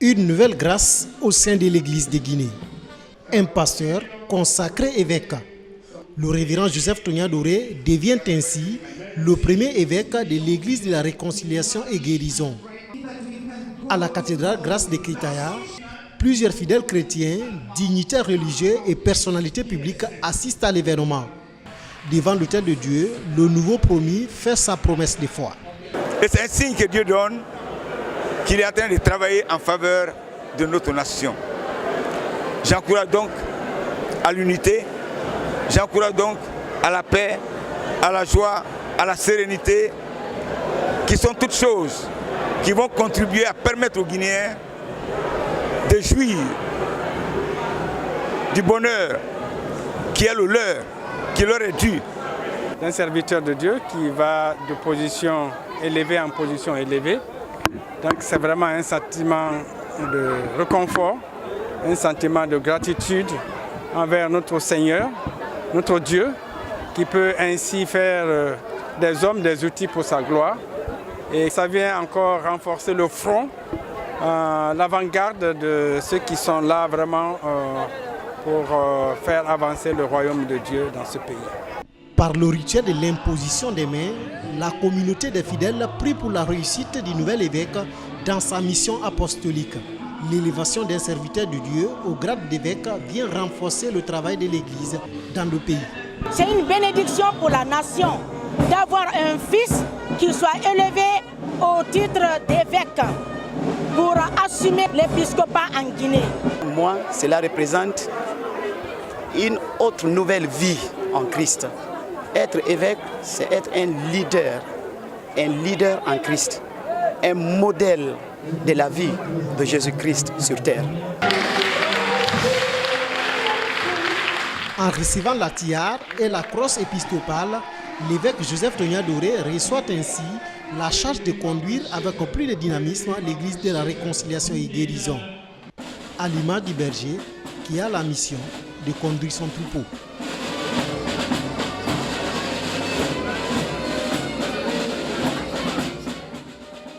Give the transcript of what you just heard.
Une nouvelle grâce au sein de l'Église de Guinée. Un pasteur consacré évêque. Le révérend Joseph Tonia Doré devient ainsi le premier évêque de l'Église de la Réconciliation et Guérison. À la cathédrale Grâce de Kritaya, plusieurs fidèles chrétiens, dignitaires religieux et personnalités publiques assistent à l'événement. Devant l'autel de Dieu, le nouveau promis fait sa promesse de foi. Et c'est un signe que Dieu donne qu'il est en train de travailler en faveur de notre nation. J'encourage donc à l'unité, j'encourage donc à la paix, à la joie, à la sérénité, qui sont toutes choses qui vont contribuer à permettre aux Guinéens de jouir du bonheur qui est le leur, qui leur est dû. Un serviteur de Dieu qui va de position élevée en position élevée. Donc c'est vraiment un sentiment de réconfort, un sentiment de gratitude envers notre Seigneur, notre Dieu, qui peut ainsi faire des hommes des outils pour sa gloire. Et ça vient encore renforcer le front, l'avant-garde de ceux qui sont là vraiment pour faire avancer le royaume de Dieu dans ce pays. Par le rituel de l'imposition des mains, la communauté des fidèles prie pour la réussite du nouvel évêque dans sa mission apostolique. L'élévation d'un serviteur de Dieu au grade d'évêque vient renforcer le travail de l'Église dans le pays. C'est une bénédiction pour la nation d'avoir un fils qui soit élevé au titre d'évêque pour assumer l'épiscopat en Guinée. Moi, cela représente une autre nouvelle vie en Christ. Être évêque, c'est être un leader en Christ, un modèle de la vie de Jésus-Christ sur terre. En recevant la tiare et la crosse épiscopale, l'évêque Joseph Tonia Doré reçoit ainsi la charge de conduire avec plus de dynamisme l'Église de la Réconciliation et Guérison, à l'image du berger qui a la mission de conduire son troupeau.